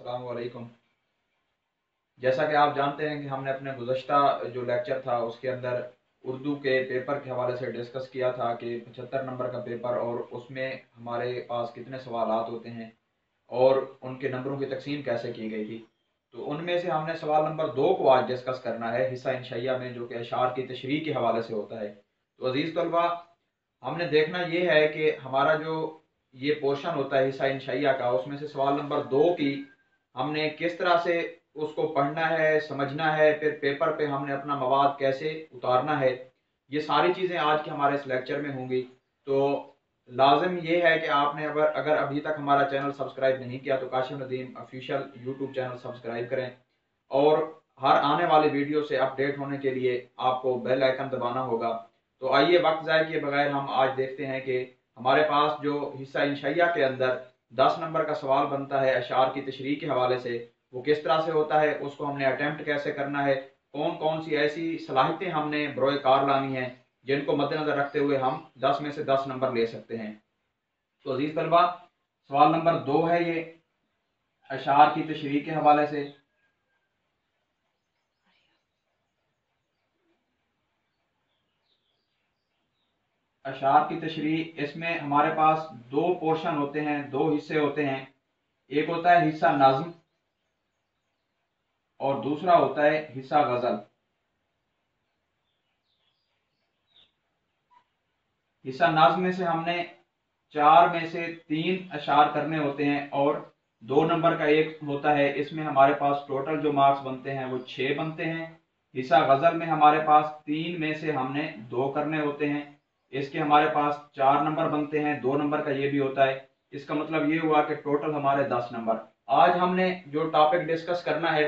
अस्सलाम वालेकुम। जैसा कि आप जानते हैं कि हमने अपने गुज़श्ता जो लेक्चर था उसके अंदर उर्दू के पेपर के हवाले से डिस्कस किया था कि 75 नंबर का पेपर और उसमें हमारे पास कितने सवालात होते हैं और उनके नंबरों की तकसीम कैसे की गई थी। तो उनमें से हमने सवाल नंबर 2 को आज डिस्कस करना है हिस्सा इंशाइया में, जो कि अशार की तशरीह के हवाले से होता है। तो अजीज़ तलबा, हमने देखना ये है कि हमारा जो ये पोर्शन होता है हिस्सा इंशाइया का, उसमें से सवाल नंबर 2 की हमने किस तरह से उसको पढ़ना है, समझना है, फिर पेपर पे हमने अपना मवाद कैसे उतारना है, ये सारी चीज़ें आज के हमारे इस लेक्चर में होंगी। तो लाजिम ये है कि आपने अगर अभी तक हमारा चैनल सब्सक्राइब नहीं किया तो Kashif Nadeem official YouTube channel subscribe करें और हर आने वाले वीडियो से अपडेट होने के लिए आपको बेल आइकन दबाना होगा। तो आइए वक्त ज़ाया किए बगैर हम आज देखते हैं कि हमारे पास जो हिस्सा इंशाइया के अंदर 10 नंबर का सवाल बनता है अशार की तशरीह के हवाले से, वो किस तरह से होता है, उसको हमने अटेम्प्ट कैसे करना है, कौन कौन सी ऐसी सलाहियतें हमने बरोए कार लानी है जिनको मद्देनजर रखते हुए हम 10 में से 10 नंबर ले सकते हैं। तो अजीज तलबा, सवाल नंबर 2 है ये अशार की तशरीह के हवाले से। अशार की तशरीह, इसमें हमारे पास दो पोर्शन होते हैं, दो हिस्से होते हैं। एक होता है हिस्सा नज्म और दूसरा होता है हिस्सा गजल। हिस्सा नज्म में से हमने 4 में से 3 अशार करने होते हैं और 2 नंबर का एक होता है। इसमें हमारे पास टोटल जो मार्क्स बनते हैं वो 6 बनते हैं। हिस्सा गजल में हमारे पास 3 में से हमने 2 करने होते हैं, इसके हमारे पास 4 नंबर बनते हैं, 2 नंबर का ये भी होता है। इसका मतलब ये हुआ कि टोटल हमारे 10 नंबर। आज हमने जो टॉपिक डिस्कस करना है,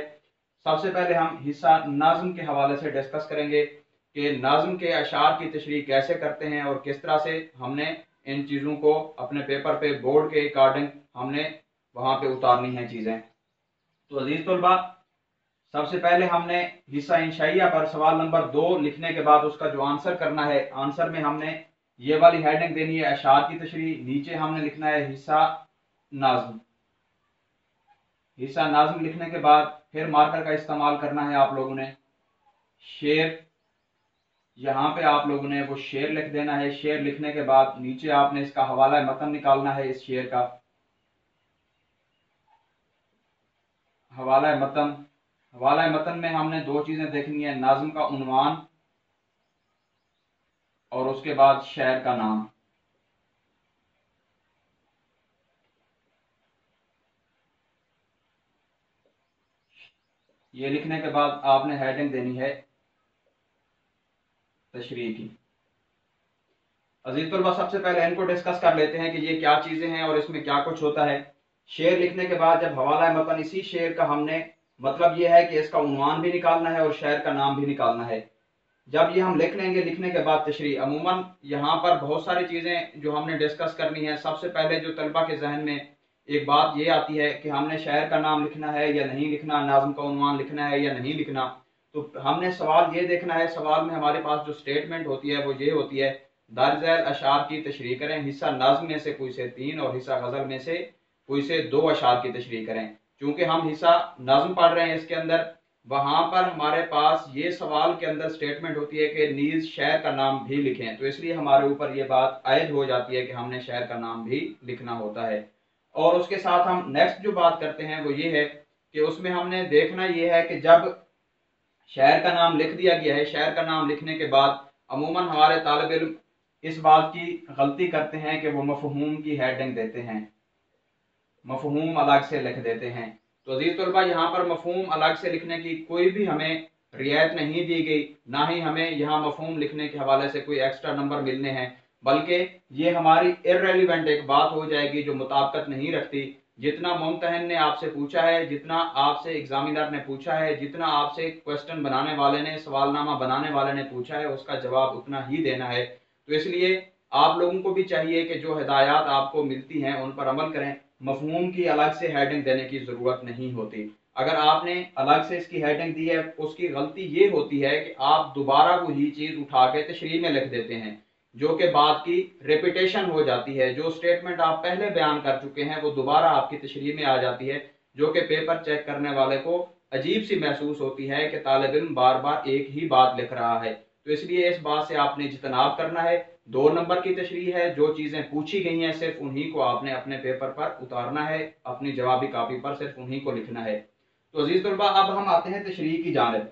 सबसे पहले हम हिस्सा नज्म के हवाले से डिस्कस करेंगे कि नाज़्म के अशार की तशरीह कैसे करते हैं और किस तरह से हमने इन चीज़ों को अपने पेपर पे बोर्ड के अकॉर्डिंग हमने वहाँ पे उतारनी है चीज़ें। तो अजीज तलबा, सबसे पहले हमने हिस्सा इंशाइया पर सवाल नंबर 2 लिखने के बाद उसका जो आंसर करना है, आंसर में हमने ये वाली हेडिंग देनी है अशार की तशरीह, नीचे हमने लिखना है हिस्सा नाज़्म। हिस्सा नाज़्म लिखने के बाद फिर मार्कर का इस्तेमाल करना है आप लोगों ने। शेर, यहाँ पे आप लोगों ने वो शेर लिख देना है। शेर लिखने के बाद नीचे आपने इसका हवाला मतन निकालना है। इस शेर का हवाला मतन, हवाला मतन में हमने दो चीजें देखनी है, नाज़्म का उन्वान और उसके बाद शायर का नाम। ये लिखने के बाद आपने हेडिंग देनी है तशरीह की। अजीज तलबा, सबसे पहले इनको डिस्कस कर लेते हैं कि ये क्या चीजें हैं और इसमें क्या कुछ होता है। शेर लिखने के बाद जब हवाला मतन, इसी शेर का हमने मतलब ये है कि इसका उन्वान भी निकालना है और शायर का नाम भी निकालना है। जब ये हम लिख लेंगे, लिखने के बाद तशरीह, अमूमन यहाँ पर बहुत सारी चीज़ें जो हमने डिस्कस करनी है। सबसे पहले जो तलबा के जहन में एक बात ये आती है कि हमने शायर का नाम लिखना है या नहीं लिखना, नाज़्म का उन्वान लिखना है या नहीं लिखना। तो हमने सवाल ये देखना है, सवाल में हमारे पास जो स्टेटमेंट होती है वो ये होती है, दर्ज झैल अशार की तशरीह करें। हिस्सा नाज़्म में से कोई से 3 और हिस्सा गज़ल में से कोई से 2 अशार की तशरीह करें। चूंकि हम हिस्सा नाज़्म पढ़ रहे हैं, इसके अंदर वहां पर हमारे पास ये सवाल के अंदर स्टेटमेंट होती है कि नीज शायर का नाम भी लिखें, तो इसलिए हमारे ऊपर ये बात आयद हो जाती है कि हमने शायर का नाम भी लिखना होता है। और उसके साथ हम नेक्स्ट जो बात करते हैं वो ये है कि उसमें हमने देखना ये है कि जब शायर का नाम लिख दिया गया है, शायर का नाम लिखने के बाद अमूमन हमारे तालिब इल्म इस बात की गलती करते हैं कि वो मफहूम की हेडिंग देते हैं, मफहूम अलग से लिख देते हैं। तो अजीज तलबा, यहाँ पर मफहूम अलग से लिखने की कोई भी हमें रियायत नहीं दी गई, ना ही हमें यहाँ मफहूम लिखने के हवाले से कोई एक्स्ट्रा नंबर मिलने हैं, बल्कि ये हमारी इररेलीवेंट एक बात हो जाएगी जो मुताबिकत नहीं रखती। जितना मुमतहन ने आपसे पूछा है, जितना आपसे एग्जामिनर ने पूछा है, जितना आपसे क्वेश्चन बनाने वाले ने, सवालनामा बनाने वाले ने पूछा है, उसका जवाब उतना ही देना है। तो इसलिए आप लोगों को भी चाहिए कि जो हिदायत आपको मिलती हैं उन पर अमल करें। मफहूम की अलग से हेडिंग देने की जरूरत नहीं होती। अगर आपने अलग से इसकी हेडिंग दी है, उसकी गलती ये होती है कि आप दोबारा वही चीज उठा के तशरीह में लिख देते हैं, जो कि बात की रिपीटेशन हो जाती है। जो स्टेटमेंट आप पहले बयान कर चुके हैं वो दोबारा आपकी तशरीह में आ जाती है, जो कि पेपर चेक करने वाले को अजीब सी महसूस होती है कि तालिब इल्म बार बार एक ही बात लिख रहा है। तो इसलिए इस बात से आपने इज्तनाब करना है। 2 नंबर की तशरीह है, जो चीज़ें पूछी गई हैं सिर्फ उन्हीं को आपने अपने पेपर पर उतारना है, अपनी जवाबी कापी पर सिर्फ उन्हीं को लिखना है। तो अजीज तलबा, अब हम आते हैं तशरीह की जानिब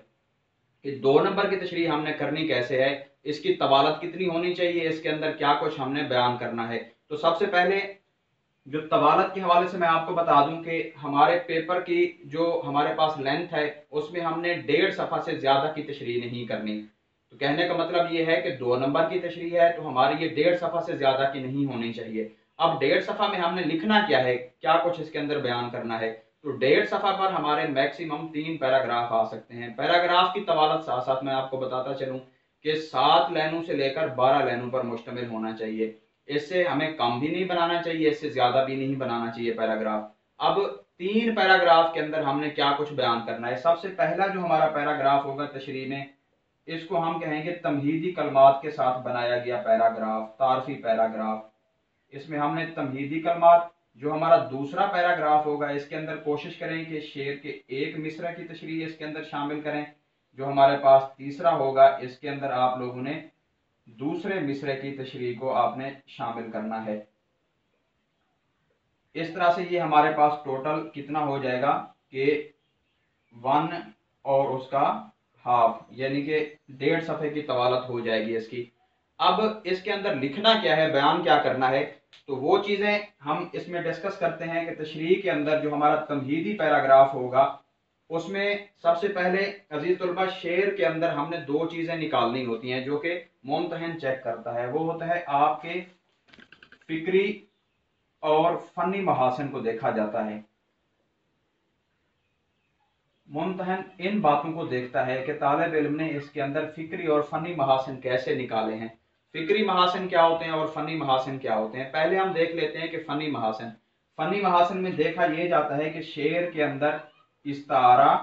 कि 2 नंबर की तशरीह हमने करनी कैसे है, इसकी तवालत कितनी होनी चाहिए, इसके अंदर क्या कुछ हमने बयान करना है। तो सबसे पहले जो तवालत के हवाले से मैं आपको बता दूं कि हमारे पेपर की जो हमारे पास लेंथ है उसमें हमने 1.5 सफ़ा से ज़्यादा की तशरीह नहीं करनी। तो कहने का मतलब ये है कि 2 नंबर की तशरीह है तो हमारी ये 1.5 सफ़ा से ज़्यादा की नहीं होनी चाहिए। अब 1.5 सफ़ा में हमने लिखना क्या है, क्या कुछ इसके अंदर बयान करना है। तो 1.5 सफ़ा पर हमारे मैक्सिमम 3 पैराग्राफ आ सकते हैं। पैराग्राफ की तवालत साथ साथ मैं आपको बताता चलूँ कि 7 लाइनों से लेकर 12 लाइनों पर मुश्तमिल होना चाहिए। इससे हमें कम भी नहीं बनाना चाहिए, इससे ज्यादा भी नहीं बनाना चाहिए पैराग्राफ। अब 3 पैराग्राफ के अंदर हमने क्या कुछ बयान करना है। सबसे पहला जो हमारा पैराग्राफ होगा तशरीह में, इसको हम कहेंगे तमहीदी कलमात के साथ बनाया गया पैराग्राफ, तारफी पैराग्राफ। इसमें हमने तमहीदी कलमात, जो हमारा दूसरा पैराग्राफ होगा इसके अंदर कोशिश करें कि शेर के एक मिसरे की तशरीह इसके अंदर शामिल करें। जो हमारे पास तीसरा होगा इसके अंदर आप लोगों ने दूसरे मिसरे की तशरीह को आपने शामिल करना है। इस तरह से ये हमारे पास टोटल कितना हो जाएगा कि 1 और उसका हाफ, यानी कि 1.5 सफ़े की तवालत हो जाएगी इसकी। अब इसके अंदर लिखना क्या है, बयान क्या करना है, तो वो चीज़ें हम इसमें डिस्कस करते हैं कि तशरीह के अंदर जो हमारा तमहीदी पैराग्राफ होगा उसमें सबसे पहले अजीज तलबा शेर के अंदर हमने 2 चीज़ें निकालनी होती हैं जो कि मुम्तहन चेक करता है। वो होता है आपके फिक्री और फनी महासन को देखा जाता है। मुम्तहन इन बातों को देखता है कि तालिब इल्म ने इसके अंदर फिक्री और फनी महासन कैसे निकाले हैं। फिक्री महासन क्या होते हैं और फनी महासन क्या होते हैं। पहले हम देख लेते हैं कि फनी महासन। फनी महासन में देखा यह जाता है कि शेर के अंदर इस्तारा,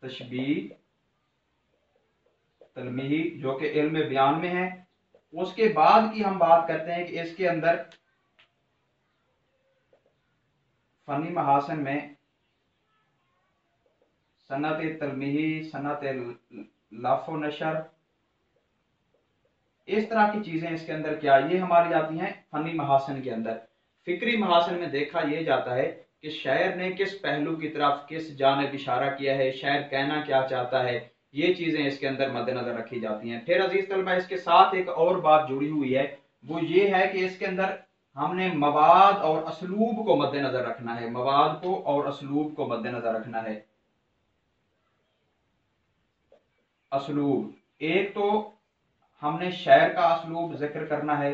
तशबीह, तलमीही जो कि इल्म बयान में है। उसके बाद की हम बात करते हैं कि इसके अंदर फनी महासन में सनत तलमीही, सनत लफ़ नशर, इस तरह की चीजें इसके अंदर क्या ये हमारी आती हैं फनी महासन के अंदर। फिक्री महासन में देखा यह जाता है कि शायर ने किस पहलू की तरफ, किस जानिब इशारा किया है, शायर कहना क्या चाहता है, ये चीजें इसके अंदर मद्देनजर रखी जाती हैं। फिर अजीज तलबा, इसके साथ एक और बात जुड़ी हुई है, वो ये है कि इसके अंदर हमने मवाद और असलूब को मद्देनजर रखना है। मवाद को और असलूब को मद्देनजर रखना है। असलूब, एक तो हमने शायर का असलूब जिक्र करना है,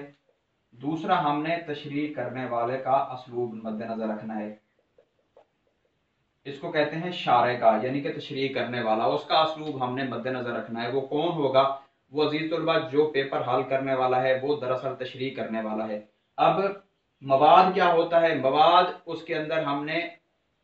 दूसरा हमने तशरीह करने वाले का असलूब मद्देनजर रखना है। इसको कहते हैं शारे का, यानी कि तशरीह करने वाला, उसका असलूब हमने मद्देनजर रखना है। वो कौन होगा, वो अजीज तलबा जो पेपर हल करने वाला है वो दरअसल तशरीह करने वाला है। अब मवाद क्या होता है, मवाद उसके अंदर हमने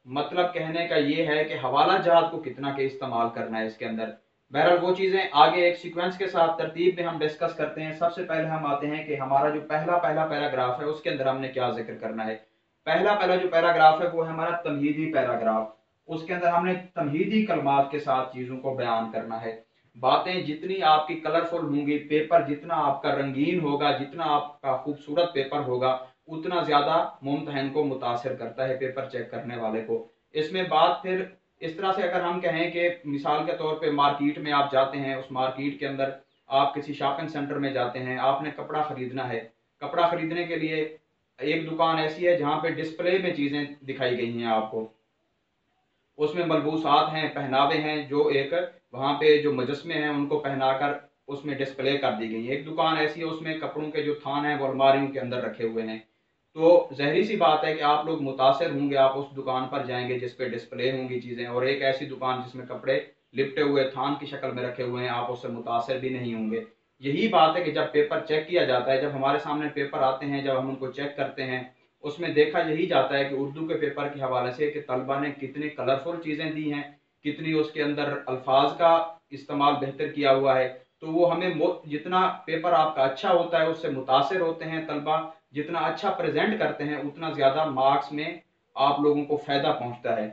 मतलब कहने का ये है कि हवाला जहाज को कितना के इस्तेमाल करना है इसके अंदर। बहरहाल वो चीजें आगे एक सीक्वेंस के साथ तरतीब में हम डिस्कस करते हैं। सबसे पहले हम आते हैं कि हमारा जो पहला पैराग्राफ है उसके अंदर हमने क्या जिक्र करना है। पहला जो पैराग्राफ है वो है हमारा तमहीदी पैराग्राफ। उसके अंदर हमने तमहीदी कलमात के साथ चीजों को बयान करना है। बातें जितनी आपकी कलरफुल होंगी, पेपर जितना आपका रंगीन होगा, जितना आपका खूबसूरत पेपर होगा, उतना ज्यादा मुम्तहन को मुतासिर करता है, पेपर चेक करने वाले को। इसमें बात फिर इस तरह से अगर हम कहें कि मिसाल के तौर पे मार्केट में आप जाते हैं, उस मार्केट के अंदर आप किसी शॉपिंग सेंटर में जाते हैं, आपने कपड़ा खरीदना है। कपड़ा खरीदने के लिए एक दुकान ऐसी है जहां पे डिस्प्ले में चीजें दिखाई गई हैं आपको, उसमें मलबूसात हैं, पहनावे हैं, जो एक वहां पे जो मुजस्मे हैं उनको पहनाकर उसमें डिस्प्ले कर दी गई है। एक दुकान ऐसी है उसमें कपड़ों के जो थान हैं वो अलमारियों के अंदर रखे हुए हैं। तो ज़ाहिर सी बात है कि आप लोग मुतासिर होंगे, आप उस दुकान पर जाएंगे जिस पे डिस्प्ले होंगी चीज़ें, और एक ऐसी दुकान जिसमें कपड़े लिपटे हुए थान की शक्ल में रखे हुए हैं, आप उससे मुतासिर भी नहीं होंगे। यही बात है कि जब पेपर चेक किया जाता है, जब हमारे सामने पेपर आते हैं, जब हम उनको चेक करते हैं, उसमें देखा यही जाता है कि उर्दू के पेपर के हवाले से कि तलबा ने कितनी कलरफुल चीज़ें दी हैं, कितनी उसके अंदर अल्फाज का इस्तेमाल बेहतर किया हुआ है। तो वो हमें जितना पेपर आपका अच्छा होता है उससे मुतासिर होते हैं तलबा, जितना अच्छा प्रेजेंट करते हैं उतना ज़्यादा मार्क्स में आप लोगों को फ़ायदा पहुंचता है।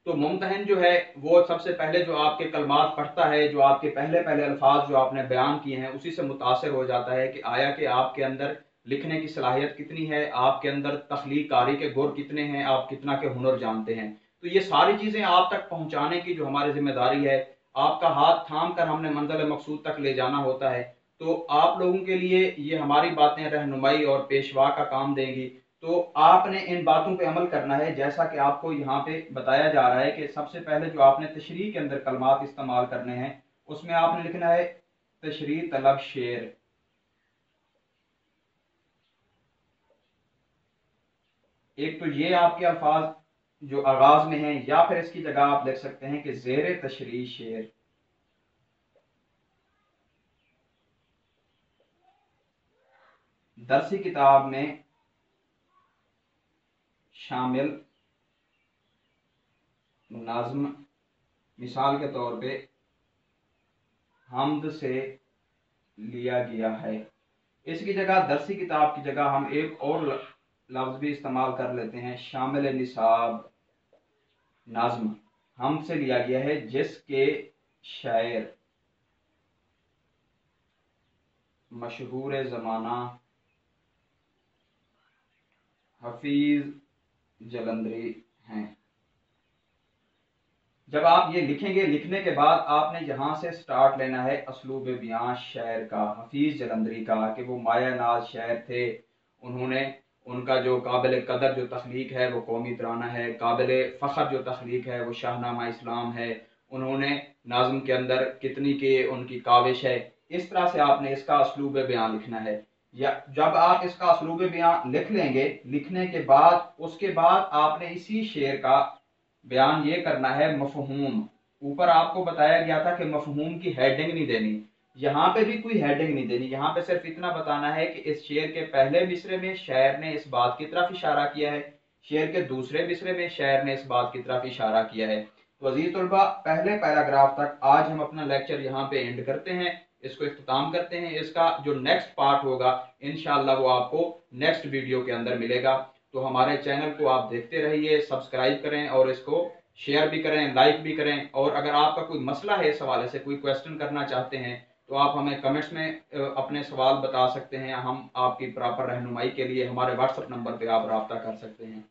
तो मुम्तहिन जो है वो सबसे पहले जो आपके कलमात पढ़ता है, जो आपके पहले पहले अल्फाज जो आपने बयान किए हैं, उसी से मुतासर हो जाता है कि आया कि आपके अंदर लिखने की सलाहियत कितनी है, आपके अंदर तख्लीक कारी के गुर कितने हैं, आप कितना के हुनर जानते हैं। तो ये सारी चीज़ें आप तक पहुँचाने की जो हमारी जिम्मेदारी है, आपका हाथ थाम कर हमने मंजिल मकसूद तक ले जाना होता है। तो आप लोगों के लिए ये हमारी बातें रहनुमाई और पेशवा का काम देंगी। तो आपने इन बातों पे अमल करना है, जैसा कि आपको यहाँ पे बताया जा रहा है कि सबसे पहले जो आपने तशरीह के अंदर कलमात इस्तेमाल करने हैं, उसमें आपने लिखना है तशरीह तलब शेर। एक तो ये आपके अल्फाज जो आगाज में हैं, या फिर इसकी जगह आप लिख सकते हैं कि जेर तशरीह शेर। दरसी किताब में शामिल नज़्म, मिसाल के तौर पे हमद से लिया गया है। इसकी जगह दरसी किताब की जगह हम एक और लफ्ज भी इस्तेमाल कर लेते हैं, शामिल निसाब नज़्म, हम से लिया गया है जिसके शायर मशहूर ज़माना हफीज जलंधरी हैं। जब आप ये लिखेंगे, लिखने के बाद आपने यहाँ से स्टार्ट लेना है असलूब बयां शायर का, हफीज जलंधरी का, कि वो माया नाज शायर थे। उन्होंने उनका जो काबिल कदर जो तख्लीक है वो कौमी तराना है, काबिल फ़ख्र जो तख्लीक है वो शाहनामा इस्लाम है। उन्होंने नाज़म के अंदर कितनी के उनकी काविश है। इस तरह से आपने इसका असलूब बयां लिखना है। या जब आप इसका असलूब बयां लिख लेंगे, लिखने के बाद उसके बाद आपने इसी शेर का बयान ये करना है मफहूम। ऊपर आपको बताया गया था कि मफहूम की हेडिंग नहीं देनी, यहाँ पे भी कोई हेडिंग नहीं देनी। यहाँ पे सिर्फ इतना बताना है कि इस शेर के पहले मिसरे में शायर ने इस बात की तरफ इशारा किया है, शेर के दूसरे मिसरे में शायर ने इस बात की तरफ इशारा किया है। तो अजीज तलबा, पहले पैराग्राफ तक आज हम अपना लेक्चर यहाँ पे एंड करते हैं, इसको इख्तिताम करते हैं। इसका जो नेक्स्ट पार्ट होगा इंशाअल्लाह वो आपको नेक्स्ट वीडियो के अंदर मिलेगा। तो हमारे चैनल को आप देखते रहिए, सब्सक्राइब करें और इसको शेयर भी करें, लाइक भी करें। और अगर आपका कोई मसला है, इस हवाले से कोई क्वेश्चन करना चाहते हैं, तो आप हमें कमेंट्स में अपने सवाल बता सकते हैं। हम आपकी प्रॉपर रहनुमाई के लिए हमारे व्हाट्सएप नंबर पे आप रब्ता कर सकते हैं।